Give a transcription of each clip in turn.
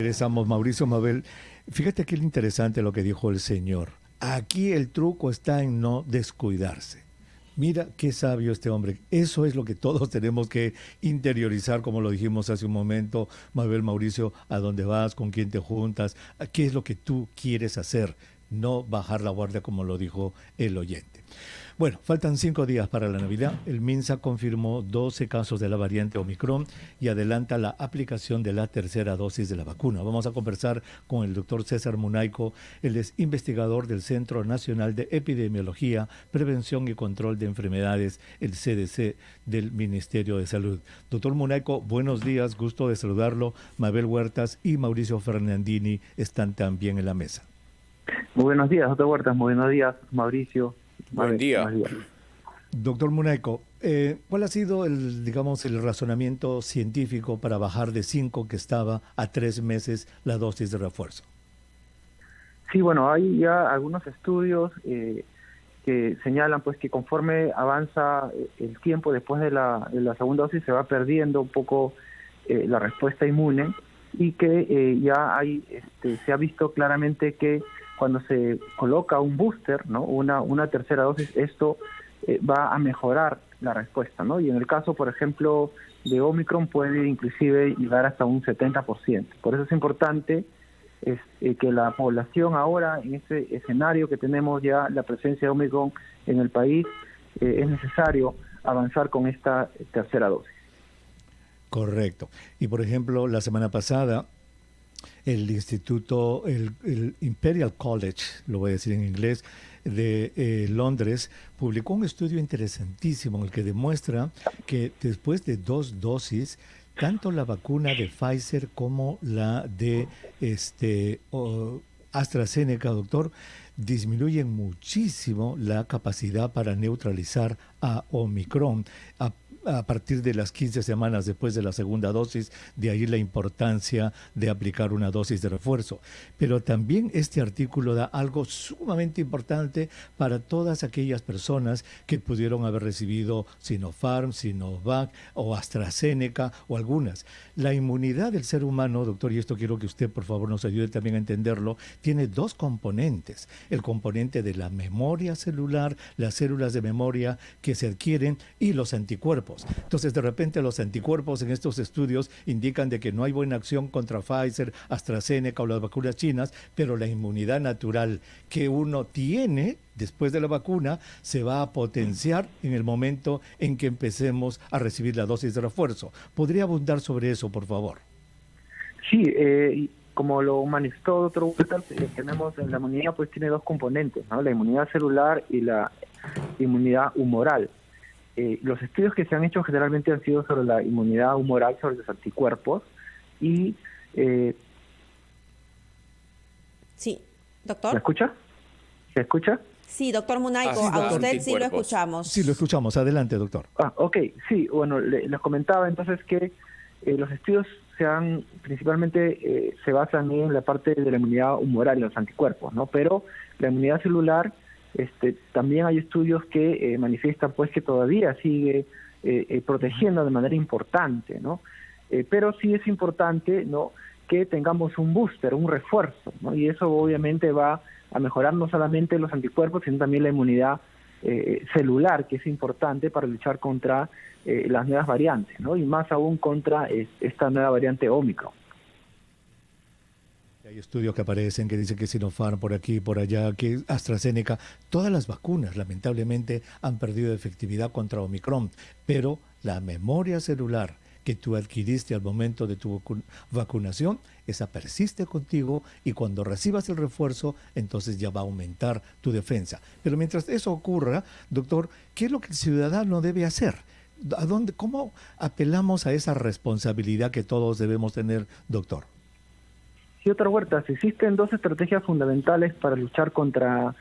Regresamos, Mauricio Mabel. Fíjate qué interesante lo que dijo el señor. Aquí el truco está en no descuidarse. Mira qué sabio este hombre. Eso es lo que todos tenemos que interiorizar, como lo dijimos hace un momento, Mabel, Mauricio, a dónde vas, con quién te juntas, qué es lo que tú quieres hacer, no bajar la guardia como lo dijo el oyente. Bueno, faltan 5 días para la Navidad. El MINSA confirmó 12 casos de la variante Omicron y adelanta la aplicación de la tercera dosis de la vacuna. Vamos a conversar con el doctor César Munaico. Él es investigador del Centro Nacional de Epidemiología, Prevención y Control de Enfermedades, el CDC del Ministerio de Salud. Doctor Munaico, buenos días, gusto de saludarlo. Mabel Huertas y Mauricio Fernandini están también en la mesa. Muy buenos días, doctor Huertas. Muy buenos días, Mauricio. Buen día. Doctor Munaico, ¿cuál ha sido el razonamiento científico para bajar de 5 que estaba a 3 meses la dosis de refuerzo? Sí, bueno, hay ya algunos estudios que señalan pues que conforme avanza el tiempo después de la segunda dosis se va perdiendo un poco la respuesta inmune y que ya hay se ha visto claramente que cuando se coloca un booster, ¿no? una tercera dosis, esto va a mejorar la respuesta, ¿no? Y en el caso, por ejemplo, de Omicron puede inclusive llegar hasta un 70%. Por eso es importante que la población ahora, en este escenario que tenemos ya la presencia de Omicron en el país, es necesario avanzar con esta tercera dosis. Correcto. Y por ejemplo, la semana pasada, el instituto, el Imperial College, lo voy a decir en inglés, de Londres, publicó un estudio interesantísimo en el que demuestra que después de 2 dosis, tanto la vacuna de Pfizer como la de AstraZeneca, doctor, disminuyen muchísimo la capacidad para neutralizar a Omicron. A partir de las 15 semanas después de la segunda dosis, de ahí la importancia de aplicar una dosis de refuerzo. Pero también este artículo da algo sumamente importante para todas aquellas personas que pudieron haber recibido Sinopharm, Sinovac o AstraZeneca o algunas. La inmunidad del ser humano, doctor, y esto quiero que usted por favor nos ayude también a entenderlo, tiene 2 componentes. El componente de la memoria celular, las células de memoria que se adquieren y los anticuerpos. Entonces, de repente, los anticuerpos en estos estudios indican de que no hay buena acción contra Pfizer, AstraZeneca o las vacunas chinas, pero la inmunidad natural que uno tiene después de la vacuna se va a potenciar en el momento en que empecemos a recibir la dosis de refuerzo. ¿Podría abundar sobre eso, por favor? Sí, como lo manifestó doctor Huertas, tenemos en la inmunidad, pues tiene 2 componentes, ¿no? La inmunidad celular y la inmunidad humoral. Los estudios que se han hecho generalmente han sido sobre la inmunidad humoral, sobre los anticuerpos y... Sí, doctor. ¿Se escucha? ¿Se escucha? Sí, doctor Munaico, sí, a usted sí lo anticuerpos. escuchamos. Sí, lo escuchamos. Adelante, doctor. Ok, sí, bueno, les comentaba entonces que los estudios principalmente se basan en la parte de la inmunidad humoral y los anticuerpos, ¿no? Pero la inmunidad celular, también hay estudios que manifiestan pues que todavía sigue protegiendo de manera importante, ¿no? Pero sí es importante, ¿no?, que tengamos un booster, un refuerzo, ¿no? Y eso obviamente va a mejorar no solamente los anticuerpos, sino también la inmunidad celular, que es importante para luchar contra las nuevas variantes, ¿no? Y más aún contra esta nueva variante Omicron. Hay estudios que aparecen que dicen que Sinopharm por aquí, por allá, que AstraZeneca, todas las vacunas lamentablemente han perdido efectividad contra Omicron, pero la memoria celular que tú adquiriste al momento de tu vacunación, esa persiste contigo y cuando recibas el refuerzo, entonces ya va a aumentar tu defensa. Pero mientras eso ocurra, doctor, ¿qué es lo que el ciudadano debe hacer? ¿Cómo apelamos a esa responsabilidad que todos debemos tener, doctor? Sí, doctor Huertas, existen 2 estrategias fundamentales para luchar contra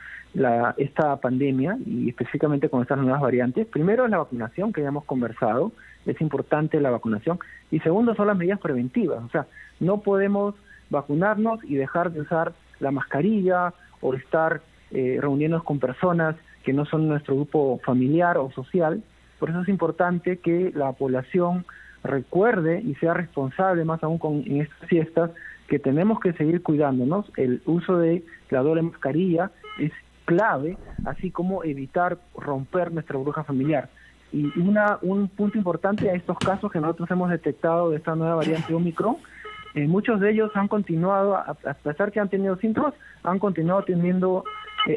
esta pandemia y específicamente con estas nuevas variantes. Primero es la vacunación, que ya hemos conversado, es importante la vacunación. Y segundo son las medidas preventivas, o sea, no podemos vacunarnos y dejar de usar la mascarilla o estar reuniéndonos con personas que no son nuestro grupo familiar o social. Por eso es importante que la población recuerde y sea responsable, más aún en estas fiestas, que tenemos que seguir cuidándonos. El uso de la doble mascarilla es clave, así como evitar romper nuestra burbuja familiar. Y un punto importante a estos casos que nosotros hemos detectado de esta nueva variante Omicron, muchos de ellos han continuado, a pesar que han tenido síntomas, han continuado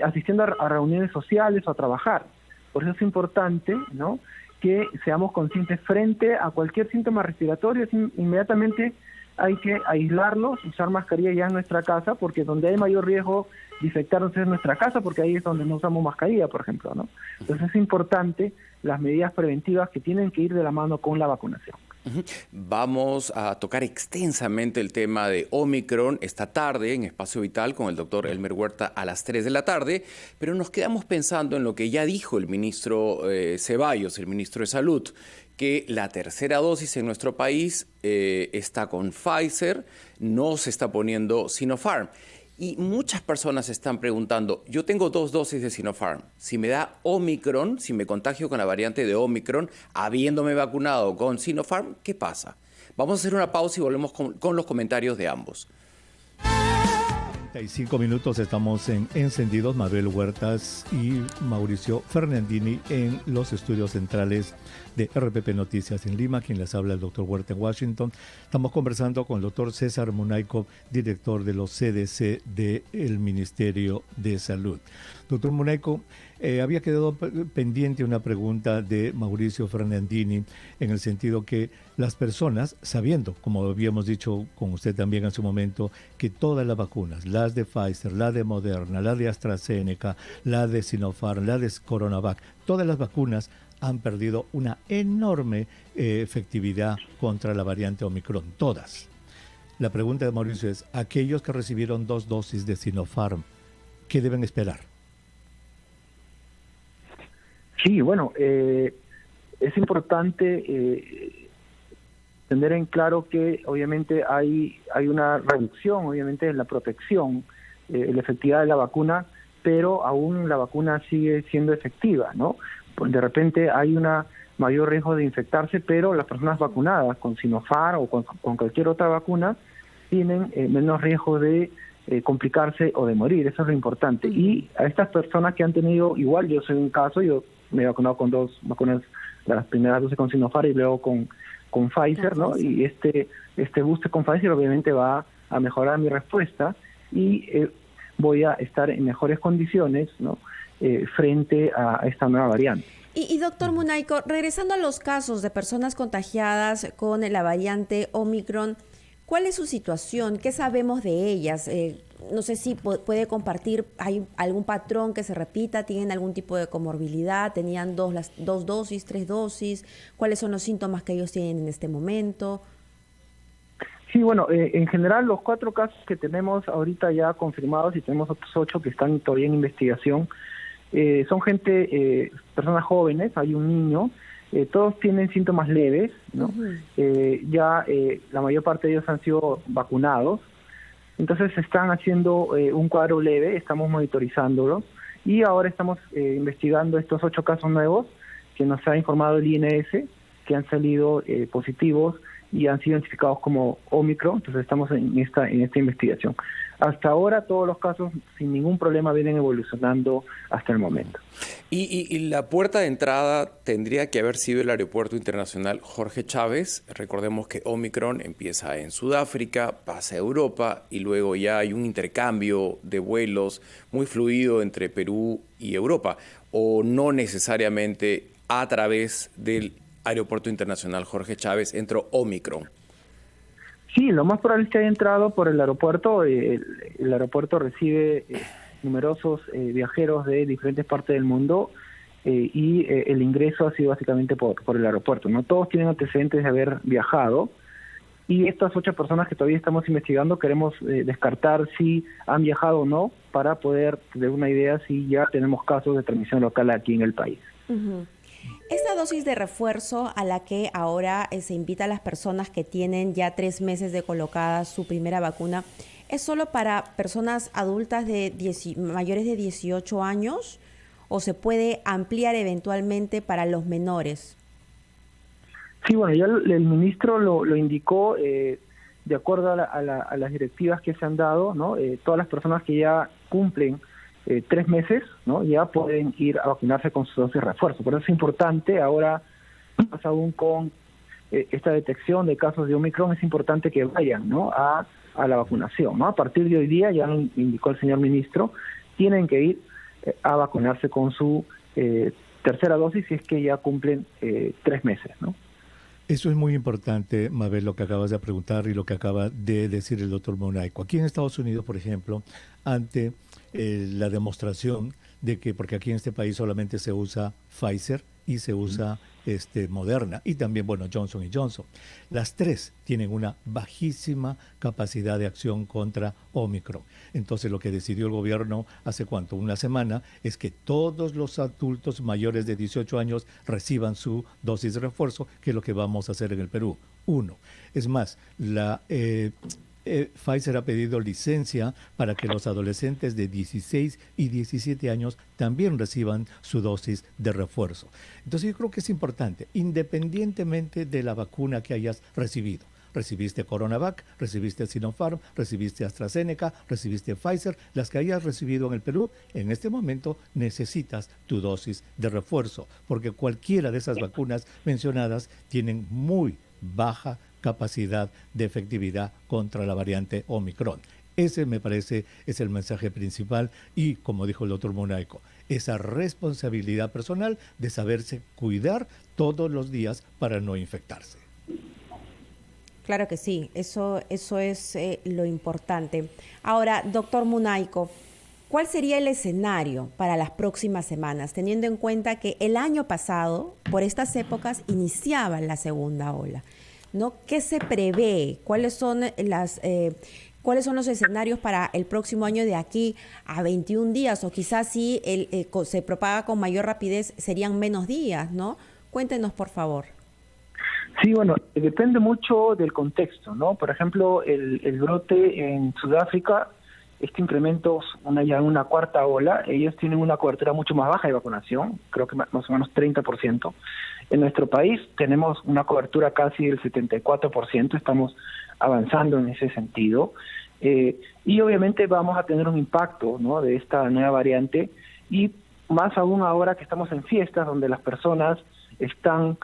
asistiendo a reuniones sociales o a trabajar. Por eso es importante, ¿no?, que seamos conscientes frente a cualquier síntoma respiratorio. Inmediatamente hay que aislarlos, usar mascarilla ya en nuestra casa, porque donde hay mayor riesgo de infectarnos es en nuestra casa, porque ahí es donde no usamos mascarilla, por ejemplo, ¿no? Entonces es importante las medidas preventivas que tienen que ir de la mano con la vacunación. Vamos a tocar extensamente el tema de Omicron esta tarde en Espacio Vital con el doctor Elmer Huerta a las 3 de la tarde, pero nos quedamos pensando en lo que ya dijo el ministro Ceballos, el ministro de Salud, que la tercera dosis en nuestro país está con Pfizer, no se está poniendo Sinopharm. Y muchas personas están preguntando, yo tengo 2 dosis de Sinopharm, si me da Omicron, si me contagio con la variante de Omicron, habiéndome vacunado con Sinopharm, ¿qué pasa? Vamos a hacer una pausa y volvemos con los comentarios de ambos. 35 minutos, estamos en Encendidos, Mabel Huertas y Mauricio Fernandini en los estudios centrales de RPP Noticias en Lima, quien les habla el doctor Huerta en Washington. Estamos conversando con el doctor César Munayco, director de los CDC del Ministerio de Salud. Doctor Munayco, había quedado pendiente una pregunta de Mauricio Fernandini en el sentido que las personas, sabiendo, como habíamos dicho con usted también en su momento, que todas las vacunas, las de Pfizer, la de Moderna, la de AstraZeneca, la de Sinopharm, la de Coronavac, todas las vacunas han perdido una enorme efectividad contra la variante Omicron, todas. La pregunta de Mauricio es, aquellos que recibieron 2 dosis de Sinopharm, ¿qué deben esperar? Sí, bueno, es importante tener en claro que obviamente hay una reducción, obviamente, en la protección, en la efectividad de la vacuna, pero aún la vacuna sigue siendo efectiva, ¿no? De repente hay un mayor riesgo de infectarse, pero las personas vacunadas con Sinopharm o con cualquier otra vacuna tienen menos riesgo de complicarse o de morir. Eso es lo importante. Y a estas personas que han tenido, igual yo soy un caso, yo me he vacunado con 2 vacunas, las primeras 12 con Sinopharm y luego con Pfizer, ¿no? Y este booster con Pfizer obviamente va a mejorar mi respuesta y voy a estar en mejores condiciones, ¿no?, frente a esta nueva variante. Y doctor Munayco, regresando a los casos de personas contagiadas con la variante Omicron, ¿cuál es su situación? ¿Qué sabemos de ellas? No sé si puede compartir, ¿hay algún patrón que se repita? ¿Tienen algún tipo de comorbilidad? ¿Tenían 2 dosis, 3 dosis? ¿Cuáles son los síntomas que ellos tienen en este momento? Sí, bueno, en general los 4 casos que tenemos ahorita ya confirmados y tenemos otros 8 que están todavía en investigación, son personas jóvenes, hay un niño, todos tienen síntomas leves, ¿no? Ya la mayor parte de ellos han sido vacunados, entonces están haciendo un cuadro leve, estamos monitorizándolos y ahora estamos investigando estos 8 casos nuevos que nos ha informado el INS, que han salido positivos y han sido identificados como Omicron, entonces estamos en esta investigación. Hasta ahora todos los casos sin ningún problema vienen evolucionando hasta el momento. Y la puerta de entrada tendría que haber sido el Aeropuerto Internacional Jorge Chávez. Recordemos que Omicron empieza en Sudáfrica, pasa a Europa y luego ya hay un intercambio de vuelos muy fluido entre Perú y Europa, o no necesariamente a través del Aeropuerto Internacional Jorge Chávez entró Omicron. Sí, lo más probable es que haya entrado por el aeropuerto. El aeropuerto recibe numerosos viajeros de diferentes partes del mundo y el ingreso ha sido básicamente por el aeropuerto. No todos tienen antecedentes de haber viajado y estas 8 personas que todavía estamos investigando queremos descartar si han viajado o no para poder tener una idea si ya tenemos casos de transmisión local aquí en el país. Esta dosis de refuerzo a la que ahora se invita a las personas que tienen ya 3 meses de colocada su primera vacuna, ¿es solo para personas adultas mayores de 18 años o se puede ampliar eventualmente para los menores? Sí, bueno, ya el ministro lo indicó, de acuerdo a las directivas que se han dado, ¿no? Todas las personas que ya cumplen 3 meses, ¿no? Ya pueden ir a vacunarse con su dosis de refuerzo. Por eso es importante ahora, más aún con esta detección de casos de Omicron, es importante que vayan, ¿no? a la vacunación, ¿no? A partir de hoy día, ya lo indicó el señor ministro, tienen que ir a vacunarse con su tercera dosis si es que ya cumplen 3 meses, ¿no? Eso es muy importante, Mabel, lo que acabas de preguntar y lo que acaba de decir el doctor Munaico. Aquí en Estados Unidos, por ejemplo, ante la demostración de que, porque aquí en este país solamente se usa Pfizer y se usa Moderna y también, bueno, Johnson & Johnson. Las tres tienen una bajísima capacidad de acción contra Omicron. Entonces, lo que decidió el gobierno hace una semana, es que todos los adultos mayores de 18 años reciban su dosis de refuerzo, que es lo que vamos a hacer en el Perú. 1. Es más, Pfizer ha pedido licencia para que los adolescentes de 16 y 17 años también reciban su dosis de refuerzo. Entonces yo creo que es importante, independientemente de la vacuna que hayas recibido. Recibiste CoronaVac, recibiste Sinopharm, recibiste AstraZeneca, recibiste Pfizer, las que hayas recibido en el Perú, en este momento necesitas tu dosis de refuerzo, porque cualquiera de esas vacunas mencionadas tienen muy baja capacidad de efectividad contra la variante Omicron. Ese, me parece, es el mensaje principal y, como dijo el doctor Munaico, esa responsabilidad personal de saberse cuidar todos los días para no infectarse. Claro que sí, eso es lo importante. Ahora, doctor Munaico, ¿cuál sería el escenario para las próximas semanas, teniendo en cuenta que el año pasado, por estas épocas, iniciaba la segunda ola? ¿No? ¿Qué se prevé? ¿Cuáles son los escenarios para el próximo año de aquí a 21 días? O quizás si se propaga con mayor rapidez serían menos días, ¿no? Cuéntenos, por favor. Sí, bueno, depende mucho del contexto, ¿no? Por ejemplo, el brote en Sudáfrica, este incremento, ya en una cuarta ola, ellos tienen una cobertura mucho más baja de vacunación, creo que más o menos 30%. En nuestro país tenemos una cobertura casi del 74%, estamos avanzando en ese sentido. Y obviamente vamos a tener un impacto, ¿no?, de esta nueva variante, y más aún ahora que estamos en fiestas donde las personas están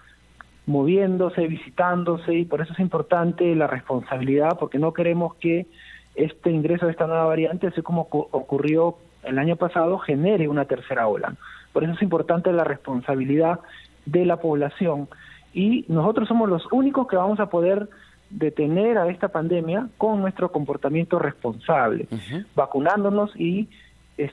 moviéndose, visitándose, y por eso es importante la responsabilidad, porque no queremos que este ingreso de esta nueva variante, así como ocurrió el año pasado, genere una tercera ola. Por eso es importante la responsabilidad de la población, y nosotros somos los únicos que vamos a poder detener a esta pandemia con nuestro comportamiento responsable, vacunándonos y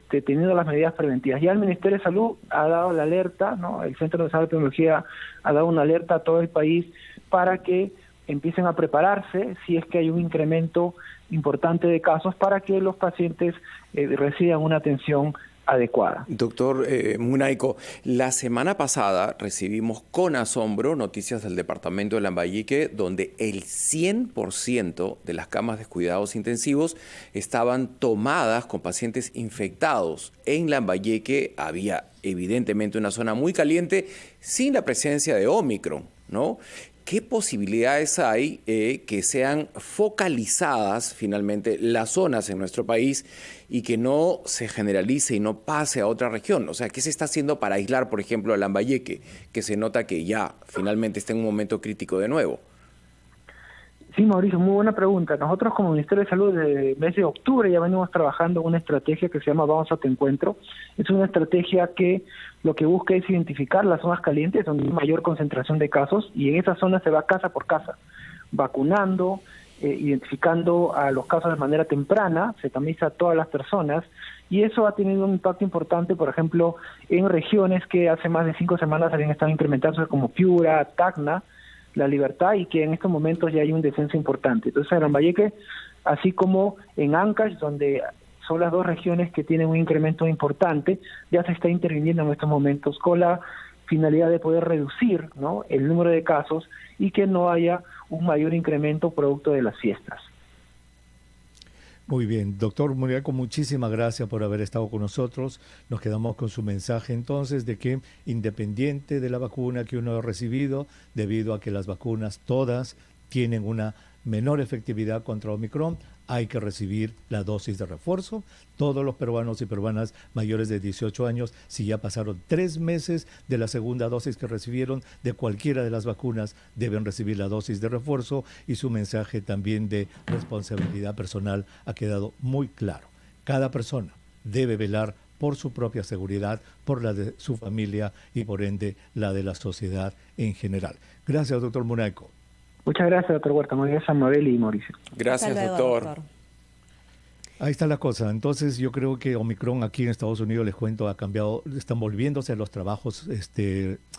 teniendo las medidas preventivas. Ya el Ministerio de Salud ha dado la alerta, ¿no? El Centro de Salud y Tecnología ha dado una alerta a todo el país para que empiecen a prepararse si es que hay un incremento importante de casos, para que los pacientes reciban una atención adecuada. Doctor Munaico, la semana pasada recibimos con asombro noticias del departamento de Lambayeque, donde el 100% de las camas de cuidados intensivos estaban tomadas con pacientes infectados. En Lambayeque había evidentemente una zona muy caliente sin la presencia de Omicron, ¿no? ¿Qué posibilidades hay que sean focalizadas finalmente las zonas en nuestro país y que no se generalice y no pase a otra región? O sea, ¿qué se está haciendo para aislar, por ejemplo, a Lambayeque, que se nota que ya finalmente está en un momento crítico de nuevo? Sí, Mauricio, muy buena pregunta. Nosotros como Ministerio de Salud desde el mes de octubre ya venimos trabajando en una estrategia que se llama Vamos a tu Encuentro. Es una estrategia que lo que busca es identificar las zonas calientes donde hay mayor concentración de casos, y en esas zonas se va casa por casa, vacunando, identificando a los casos de manera temprana, se tamiza a todas las personas, y eso ha tenido un impacto importante, por ejemplo, en regiones que hace más de 5 semanas habían estado incrementándose, como Piura, Tacna, La Libertad, y que en estos momentos ya hay un descenso importante. Entonces, en Lambayeque, así como en Ancash, donde son las dos regiones que tienen un incremento importante, ya se está interviniendo en estos momentos con la finalidad de poder reducir, ¿no?, el número de casos y que no haya un mayor incremento producto de las fiestas. Muy bien, doctor Munaico, muchísimas gracias por haber estado con nosotros. Nos quedamos con su mensaje entonces de que, independiente de la vacuna que uno ha recibido, debido a que las vacunas todas tienen una menor efectividad contra Omicron, hay que recibir la dosis de refuerzo. Todos los peruanos y peruanas mayores de 18 años, si ya pasaron 3 meses de la segunda dosis que recibieron de cualquiera de las vacunas, deben recibir la dosis de refuerzo, y su mensaje también de responsabilidad personal ha quedado muy claro. Cada persona debe velar por su propia seguridad, por la de su familia y por ende la de la sociedad en general. Gracias, doctor Munaico. Muchas gracias, doctor Huerta. Muy gracias, Mabel y Mauricio. Gracias, Hasta luego, doctor. Ahí está la cosa. Entonces yo creo que Omicron aquí en Estados Unidos, les cuento, ha cambiado, están volviéndose a los trabajos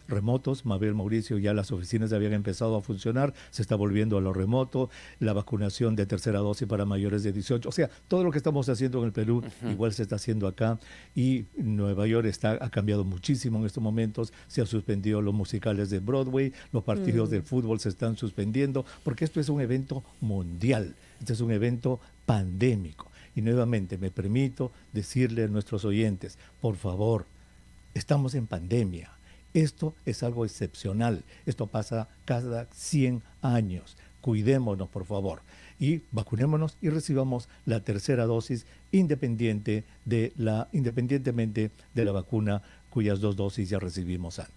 remotos. Mabel, Mauricio, ya las oficinas habían empezado a funcionar, se está volviendo a lo remoto, la vacunación de tercera dosis para mayores de 18. O sea, todo lo que estamos haciendo en el Perú igual se está haciendo acá, y Nueva York ha cambiado muchísimo en estos momentos. Se han suspendido los musicales de Broadway, los partidos del fútbol se están suspendiendo, porque esto es un evento mundial, este es un evento pandémico. Y nuevamente me permito decirle a nuestros oyentes, por favor, estamos en pandemia. Esto es algo excepcional. Esto pasa cada 100 años. Cuidémonos, por favor. Y vacunémonos y recibamos la tercera dosis independientemente de la vacuna cuyas 2 dosis ya recibimos antes.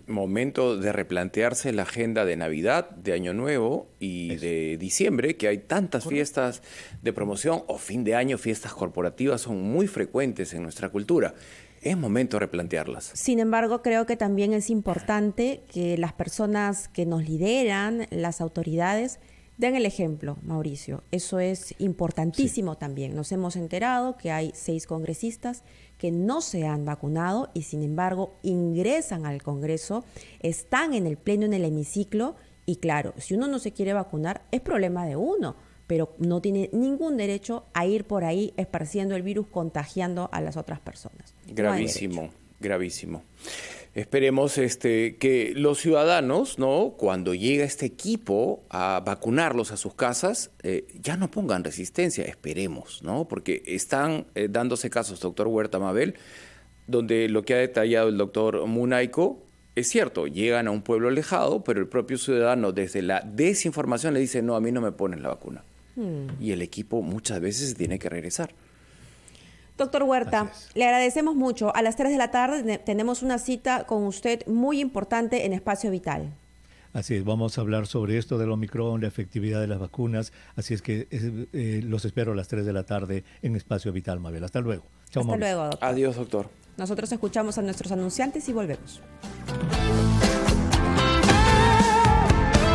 Momento de replantearse la agenda de Navidad, de Año Nuevo y de diciembre, que hay tantas fiestas de promoción o fin de año, fiestas corporativas son muy frecuentes en nuestra cultura. Es momento de replantearlas. Sin embargo, creo que también es importante que las personas que nos lideran, las autoridades, den el ejemplo, Mauricio. Eso es importantísimo también. Nos hemos enterado que hay 6 congresistas que no se han vacunado y sin embargo ingresan al Congreso, están en el pleno, en el hemiciclo, y claro, si uno no se quiere vacunar es problema de uno, pero no tiene ningún derecho a ir por ahí esparciendo el virus, contagiando a las otras personas. Gravísimo, gravísimo. Esperemos que los ciudadanos, ¿no?, cuando llega este equipo a vacunarlos a sus casas, ya no pongan resistencia, esperemos, ¿no? Porque están dándose casos, doctor Huerta, Mabel, donde lo que ha detallado el doctor Munaico es cierto, llegan a un pueblo alejado, pero el propio ciudadano desde la desinformación le dice, no, a mí no me ponen la vacuna. Y el equipo muchas veces tiene que regresar. Doctor Huerta, le agradecemos mucho. A las 3 de la tarde tenemos una cita con usted muy importante en Espacio Vital. Así es, vamos a hablar sobre esto del Omicron, la efectividad de las vacunas. Así es que los espero a las 3 de la tarde en Espacio Vital, Mabel. Hasta luego. Chao, Hasta luego, doctor. Adiós, doctor. Nosotros escuchamos a nuestros anunciantes y volvemos.